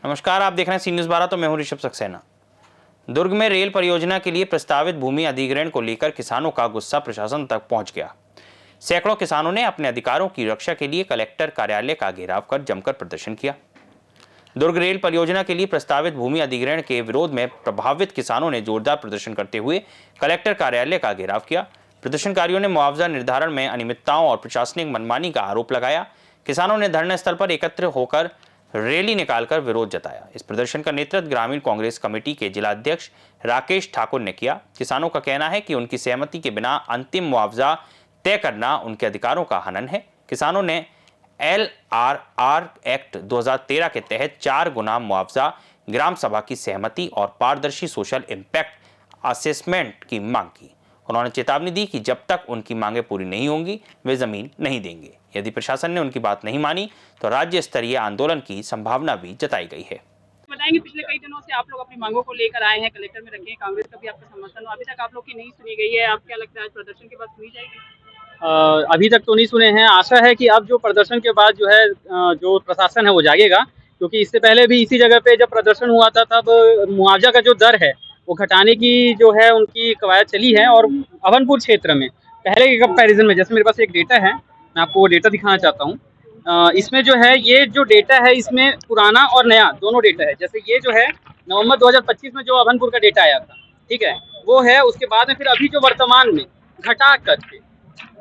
नमस्कार, आप देख रहे हैं सी न्यूज़ 12। तो मैं हूं ऋषभ सक्सेना। दुर्ग में रेल परियोजना के लिए प्रस्तावित भूमि अधिग्रहण को लेकर किसानों का गुस्सा प्रशासन तक पहुंच गया। सैकड़ों किसानों ने अपने अधिकारों की रक्षा के लिए कलेक्टर कार्यालय का घेराव कर जमकर प्रदर्शन किया। दुर्ग रेल परियोजना के लिए प्रस्तावित भूमि अधिग्रहण के विरोध में प्रभावित किसानों ने जोरदार प्रदर्शन करते हुए कलेक्टर कार्यालय का घेराव किया। प्रदर्शनकारियों ने मुआवजा निर्धारण में अनियमितताओं और प्रशासनिक मनमानी का आरोप लगाया। किसानों ने धरना स्थल पर एकत्र होकर रैली निकालकर विरोध जताया। इस प्रदर्शन का नेतृत्व ग्रामीण कांग्रेस कमेटी के जिलाध्यक्ष राकेश ठाकुर ने किया। किसानों का कहना है कि उनकी सहमति के बिना अंतिम मुआवजा तय करना उनके अधिकारों का हनन है। किसानों ने LRR एक्ट 2013 के तहत 4 गुना मुआवजा, ग्राम सभा की सहमति और पारदर्शी सोशल इम्पैक्ट असेसमेंट की मांग की। उन्होंने चेतावनी दी कि जब तक उनकी मांगें पूरी नहीं होंगी वे जमीन नहीं देंगे। यदि प्रशासन ने उनकी बात नहीं मानी तो राज्य स्तरीय आंदोलन की संभावना भी जताई गई है। बताएंगे, पिछले कई दिनों से आप लोग अपनी मांगों को लेकर आए हैं, कलेक्टर में रखे हैं, कांग्रेस का भी आपका समर्थन हो, अभी तक आप लोग की नहीं सुनी गई है। आप क्या लगता है आज प्रदर्शन के बाद सुनी जाएगी? अभी तक तो नहीं सुने हैं। आशा है कि अब जो प्रदर्शन के बाद जो है जो प्रशासन है वो जागेगा, क्योंकि इससे पहले भी इसी जगह पे जब प्रदर्शन हुआ था तब मुआवजा का जो दर है वो घटाने की जो है उनकी कवायद चली है। और अभनपुर क्षेत्र में पहले के कंपैरिजन में, जैसे मेरे पास एक डेटा है, मैं आपको वो डेटा दिखाना चाहता हूँ। इसमें जो है ये जो डेटा है इसमें पुराना और नया दोनों डेटा है। जैसे ये जो है नवंबर 2025 में जो अभनपुर का डेटा आया था, ठीक है, वो है। उसके बाद में फिर अभी जो वर्तमान में घटा करके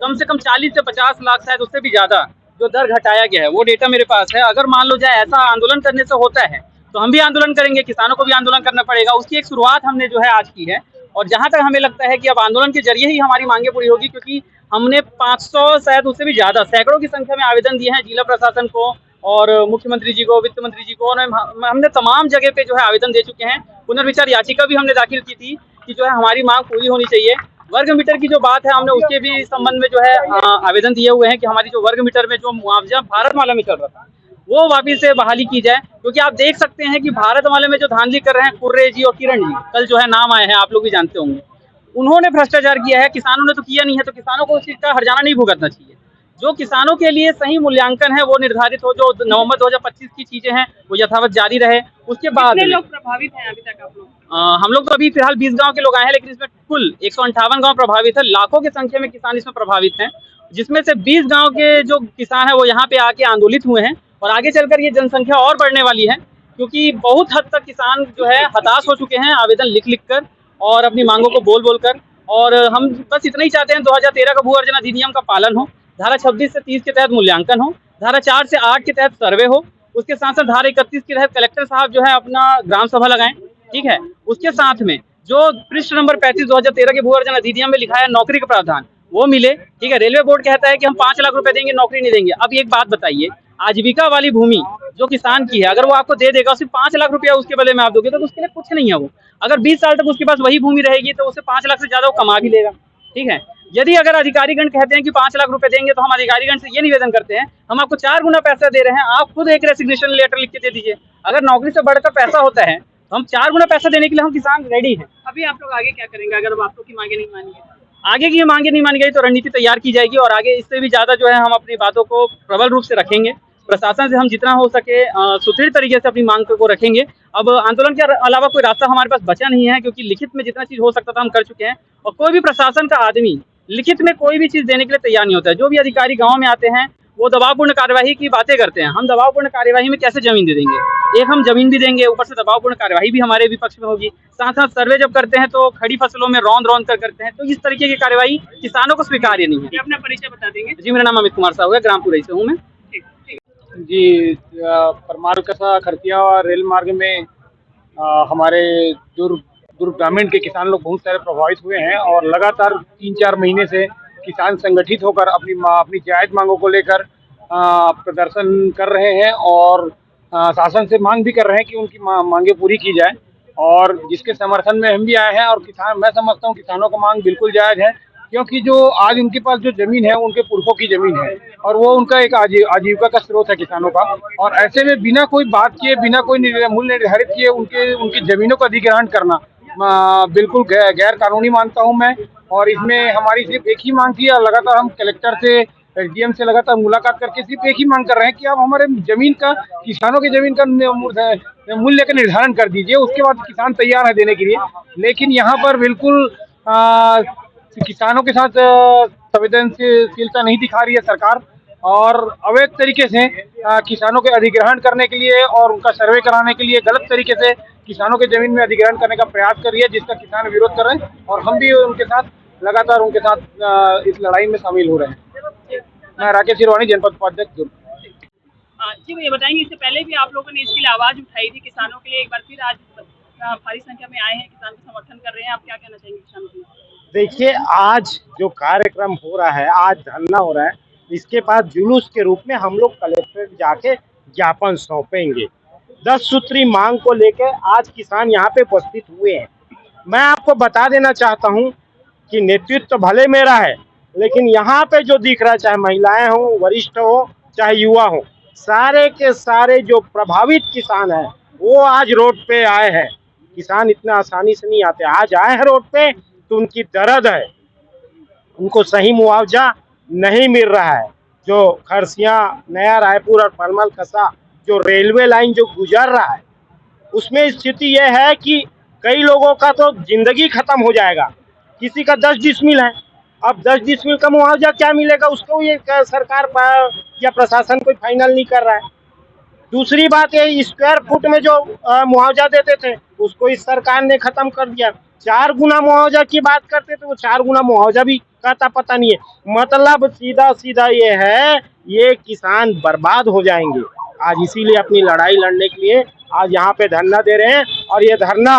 कम से कम 40 से 50 लाख, शायद उससे भी ज़्यादा जो दर घटाया गया है वो डेटा मेरे पास है। अगर मान लो जाए ऐसा आंदोलन करने से होता है तो हम भी आंदोलन करेंगे, किसानों को भी आंदोलन करना पड़ेगा। उसकी एक शुरुआत हमने जो है आज की है। और जहाँ तक हमें लगता है कि अब आंदोलन के जरिए ही हमारी मांगे पूरी होगी, क्योंकि हमने 500 शायद उससे भी ज़्यादा सैकड़ों की संख्या में आवेदन दिए हैं जिला प्रशासन को और मुख्यमंत्री जी को, वित्त मंत्री जी को। और हमने तमाम जगह पे जो है आवेदन दे चुके हैं। पुनर्विचार याचिका भी हमने दाखिल की थी कि जो है हमारी मांग पूरी होनी चाहिए। वर्ग मीटर की जो बात है, हमने उसके भी संबंध में जो है आवेदन दिए हुए हैं कि हमारी जो वर्ग मीटर में जो मुआवजा भारतमाला में चल रहा था वो वापिस से बहाली की जाए। क्योंकि आप देख सकते हैं कि भारतमाला में जो धांधली कर रहे हैं कुर्रे जी और किरण जी, कल जो है नाम आए हैं, आप लोग भी जानते होंगे, उन्होंने भ्रष्टाचार किया है। किसानों ने तो किया नहीं है, तो किसानों को उस चीज का हर्जाना नहीं भुगतना चाहिए। जो किसानों के लिए सही मूल्यांकन है वो निर्धारित हो। जो नवंबर 2025 की चीजें हैं वो यथावत जारी रहे। उसके बाद कितने लोग प्रभावित हैं अभी तक आप लोग? हम लोग तो अभी फिलहाल 20 गांव के लोग आए हैं, लेकिन इसमें कुल 158 गांव प्रभावित है। लाखों की संख्या में किसान इसमें प्रभावित हैं, जिसमें से 20 गांव के जो किसान है वो यहाँ पे आके आंदोलित हुए हैं। और आगे चलकर ये जनसंख्या और बढ़ने वाली है, क्योंकि बहुत हद तक किसान जो है हताश हो चुके हैं आवेदन लिख लिख कर और अपनी मांगों को बोल बोल कर। और हम बस इतना ही चाहते हैं 2013 का भू अर्जन अधिनियम का पालन हो, धारा 26 से 30 के तहत मूल्यांकन हो, धारा 4 से 8 के तहत सर्वे हो, उसके साथ साथ धारा 31 के तहत कलेक्टर साहब जो है अपना ग्राम सभा लगाएं, ठीक है। उसके साथ में जो पृष्ठ नंबर 35 2013 के भू अर्जन अधिनियम में लिखा है नौकरी का प्रावधान वो मिले, ठीक है। रेलवे बोर्ड कहता है कि हम 5 लाख रुपए देंगे, नौकरी नहीं देंगे। अब एक बात बताइए, आजीविका वाली भूमि जो किसान की है अगर वो आपको दे देगा, सिर्फ 5 लाख रुपया उसके बदले में आप दोगे तो उसके लिए कुछ नहीं है। वो अगर 20 साल तक उसके पास वही भूमि रहेगी तो उसे 5 लाख से ज्यादा वो कमा भी लेगा, ठीक है। यदि अगर अधिकारीगण कहते हैं कि 5 लाख रुपए देंगे तो हम अधिकारीगण से ये निवेदन करते हैं, हम आपको 4 गुना पैसा दे रहे हैं, आप खुद एक रेसिग्नेशन लेटर लिख के दे दीजिए। अगर नौकरी से बढ़कर पैसा होता है तो हम 4 गुना पैसा देने के लिए हम किसान रेडी हैं। अभी आप लोग आगे क्या करेंगे अगर आप लोग की मांगे नहीं मानी गई? आगे की मांगे नहीं मानी गई तो रणनीति तैयार की जाएगी और आगे इससे भी ज्यादा जो है हम अपनी बातों को प्रबल रूप से रखेंगे। प्रशासन से हम जितना हो सके सुदृढ़ तरीके से अपनी मांग को रखेंगे। अब आंदोलन के अलावा कोई रास्ता हमारे पास बचा नहीं है, क्योंकि लिखित में जितना चीज हो सकता था हम कर चुके हैं। और कोई भी प्रशासन का आदमी लिखित में कोई भी चीज देने के लिए तैयार नहीं होता है। जो भी अधिकारी गाँव में आते हैं वो दबावपूर्ण कार्यवाही की बातें करते हैं। हम दबावपूर्ण कार्यवाही में कैसे जमीन दे देंगे? एक हम जमीन भी देंगे, ऊपर से दबावपूर्ण कार्यवाही भी हमारे विपक्ष में होगी। साथ साथ सर्वे जब करते हैं तो खड़ी फसलों में रौंद रौंद कर करते हैं, तो इस तरीके की कार्यवाही किसानों को स्वीकार्य नहीं है। अपना परिचय बता देंगे? जी, मेरा नाम अमित कुमार साहू है, ग्राम पुरई से हूँ मैं। जी, परमाणु कसा खरतिया रेल मार्ग में हमारे दुर्ग ग्रामीण के किसान लोग बहुत सारे प्रभावित हुए हैं और लगातार 3-4 महीने से किसान संगठित होकर अपनी जायज मांगों को लेकर प्रदर्शन कर रहे हैं और शासन से मांग भी कर रहे हैं कि उनकी मांगे पूरी की जाए। और जिसके समर्थन में हम भी आए हैं। और मैं समझता हूँ किसानों का मांग बिल्कुल जायज है, क्योंकि जो आज उनके पास जो जमीन है उनके पुरखों की जमीन है और वो उनका एक आजीविका का स्रोत है किसानों का। और ऐसे में बिना कोई बात किए, बिना कोई मूल्य निर्धारित किए उनकी जमीनों का अधिग्रहण करना बिल्कुल गैर कानूनी मानता हूं मैं। और इसमें हमारी सिर्फ एक ही मांग थी और लगातार हम कलेक्टर से एसडीएम से लगातार मुलाकात करके सिर्फ एक ही मांग कर रहे हैं कि आप हमारे जमीन का, किसानों की जमीन का मूल्य का निर्धारण कर दीजिए। उसके बाद किसान तैयार है देने के लिए, लेकिन यहाँ पर बिल्कुल किसानों के साथ संवेदनशीलता नहीं दिखा रही है सरकार, और अवैध तरीके से किसानों के अधिग्रहण करने के लिए और उनका सर्वे कराने के लिए गलत तरीके से किसानों के जमीन में अधिग्रहण करने का प्रयास कर रही है, जिसका किसान विरोध कर रहे हैं और हम भी उनके साथ लगातार उनके साथ इस लड़ाई में शामिल हो रहे हैं। मैं राकेश सिरवानी, जनपद उपाध्यक्ष दुर्ग। जी भैया बताएंगे, इससे पहले भी आप लोगों ने इसके लिए आवाज उठाई थी किसानों के लिए, एक बार फिर आज भारी संख्या में आए हैं, किसान का समर्थन कर रहे हैं, आप क्या कहना चाहेंगे किसानों के लिए? देखिए, आज जो कार्यक्रम हो रहा है, आज धरना हो रहा है, इसके बाद जुलूस के रूप में हम लोग कलेक्ट्रेट जाके ज्ञापन सौंपेंगे। 10 सूत्री मांग को लेकर आज किसान यहाँ पे उपस्थित हुए हैं। मैं आपको बता देना चाहता हूँ कि नेतृत्व तो भले मेरा है, लेकिन यहाँ पे जो दिख रहा है, चाहे महिलाएं हो, वरिष्ठ हो, चाहे युवा हो, सारे के सारे जो प्रभावित किसान हैं वो आज रोड पे आए हैं। किसान इतना आसानी से नहीं आते, आज आए हैं रोड पे तो उनकी दर्द है, उनको सही मुआवजा नहीं मिल रहा है। जो खरसिया, नया रायपुर और परमल कसा जो रेलवे लाइन जो गुजर रहा है, उसमें स्थिति यह है कि कई लोगों का तो जिंदगी खत्म हो जाएगा। किसी का 10 डिसमिल है, अब 10 डिसमिल का मुआवजा क्या मिलेगा उसको, ये सरकार या प्रशासन कोई फाइनल नहीं कर रहा है। दूसरी बात ये, स्क्वायर फुट में जो मुआवजा देते थे उसको इस सरकार ने खत्म कर दिया। 4 गुना मुआवजा की बात करते थे, वो 4 गुना मुआवजा भी कहता पता नहीं है। मतलब सीधा सीधा ये है, ये किसान बर्बाद हो जाएंगे। आज इसीलिए अपनी लड़ाई लड़ने के लिए आज यहाँ पे धरना दे रहे हैं, और ये धरना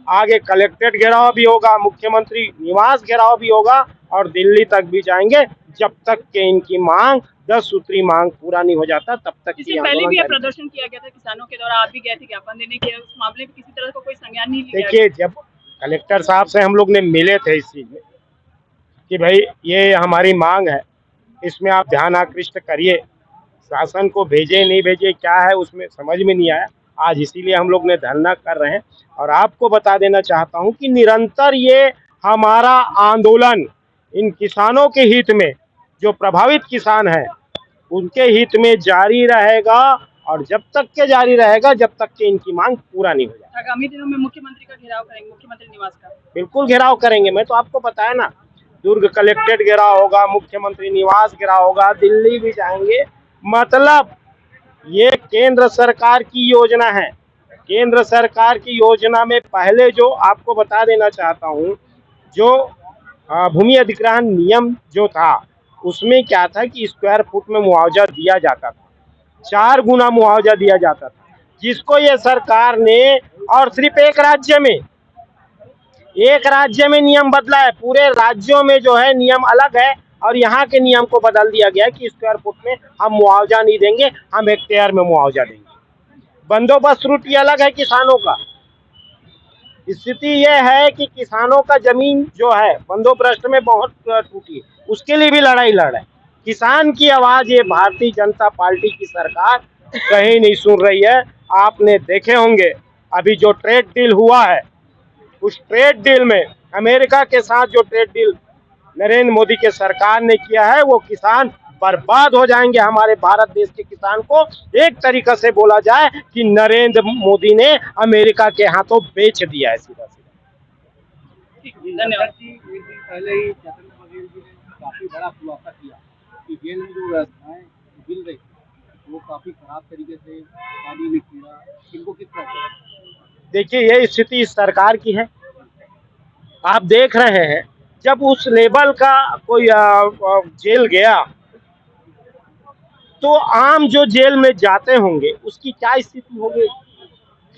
आगे कलेक्ट्रेट घेराव भी होगा, मुख्यमंत्री निवास घेराव भी होगा और दिल्ली तक भी जाएंगे, जब तक के इनकी मांग 10 सूत्री मांग पूरा नहीं हो जाता तब तक। इससे पहले भी प्रदर्शन किया गया था किसानों के द्वारा, आप भी गए थे ज्ञापन देने के, उस मामले में किसी तरह का कोई संज्ञान नहीं लिया गया। देखिए, जब कलेक्टर साहब से हम लोग ने मिले थे इस चीज में कि भाई ये हमारी मांग है, इसमें आप ध्यान आकृष्ट करिए, शासन को भेजे नहीं भेजे क्या है उसमें समझ में नहीं आया। आज इसीलिए हम लोग ने धरना कर रहे हैं, और आपको बता देना चाहता हूं कि निरंतर ये हमारा आंदोलन इन किसानों के हित में, जो प्रभावित किसान हैं उनके हित में जारी रहेगा, और जब तक के जारी रहेगा जब तक के इनकी मांग पूरा नहीं हो जाए। आगामी दिनों में मुख्यमंत्री का घेराव करेंगे, मुख्यमंत्री निवास का? बिल्कुल घेराव करेंगे, मैं तो आपको बताया ना, दुर्ग कलेक्ट्रेट घेराव होगा, मुख्यमंत्री निवास घेराव होगा, दिल्ली भी जाएंगे। मतलब ये केंद्र सरकार की योजना है। केंद्र सरकार की योजना में पहले जो आपको बता देना चाहता हूँ, जो भूमि अधिग्रहण नियम जो था उसमें क्या था कि स्क्वायर फुट में मुआवजा दिया जाता था, 4 गुना मुआवजा दिया जाता था, जिसको ये सरकार ने, और सिर्फ एक राज्य में नियम बदला है, पूरे राज्यों में जो है नियम अलग है, और यहाँ के नियम को बदल दिया गया है कि स्क्वायर फुट में हम मुआवजा नहीं देंगे, हम हेक्टेयर में मुआवजा देंगे। बंदोबस्त त्रुटि अलग है किसानों का। स्थिति यह है कि किसानों का जमीन जो है बंदोबस्त में बहुत टूटी है, उसके लिए भी लड़ाई लड़ रहे हैं। किसान की आवाज ये भारतीय जनता पार्टी की सरकार कहीं नहीं सुन रही है। आपने देखे होंगे अभी जो ट्रेड डील हुआ है, उस ट्रेड डील में अमेरिका के साथ जो ट्रेड डील नरेंद्र मोदी के सरकार ने किया है, वो किसान बर्बाद हो जाएंगे। हमारे भारत देश के किसान को एक तरीका से बोला जाए कि नरेंद्र मोदी ने अमेरिका के हाथों बेच दिया है, सीधा सीधा। धन्यवाद। पहले ही चंद्रबाबू बघेल जी ने काफी बड़ा खुलासा किया कि जेल में जो व्यवस्थाएं मिल रही वो काफी खराब तरीके से, पानी में कीड़ा, इनको किस तरह से? देखिए, ये स्थिति इस सरकार की है। आप देख रहे हैं, जब उस लेवल का कोई जेल गया तो आम जो जेल में जाते होंगे उसकी क्या स्थिति होगी।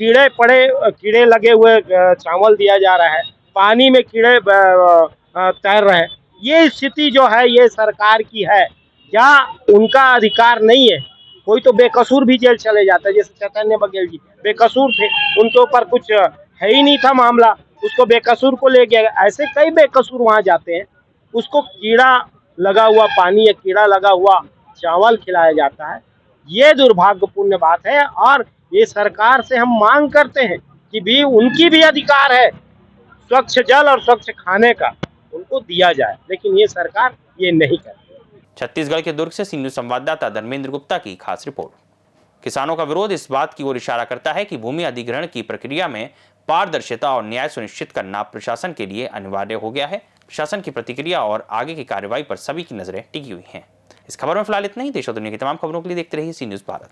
कीड़े लगे हुए चावल दिया जा रहा है, पानी में कीड़े तैर रहे हैं। ये स्थिति जो है ये सरकार की है, क्या उनका अधिकार नहीं है? कोई तो बेकसूर भी जेल चले जाता है, जैसे चैतन्य बघेल जी बेकसूर थे, उनके ऊपर कुछ है ही नहीं था मामला, उसको बेकसूर को ले गया। ऐसे कई बेकसूर वहां जाते हैं, उसको कीड़ा लगा हुआ पानी या कीड़ा लगा हुआ चावल खिलाया जाता है। ये दुर्भाग्यपूर्ण बात है, और ये सरकार से हम मांग करते हैं कि भी उनकी भी अधिकार है स्वच्छ जल और स्वच्छ खाने का। उनको दिया जाए, लेकिन ये सरकार ये नहीं करती। छत्तीसगढ़ के दुर्ग से सी न्यूज संवाददाता धर्मेंद्र गुप्ता की खास रिपोर्ट। किसानों का विरोध इस बात की ओर इशारा करता है कि भूमि अधिग्रहण की प्रक्रिया में पारदर्शिता और न्याय सुनिश्चित करना प्रशासन के लिए अनिवार्य हो गया है। प्रशासन की प्रतिक्रिया और आगे की कार्रवाई पर सभी की नजरें टिकी हुई हैं। इस खबर में फिलहाल इतना ही। देश और दुनिया की तमाम खबरों के लिए देखते रहिए सी न्यूज भारत।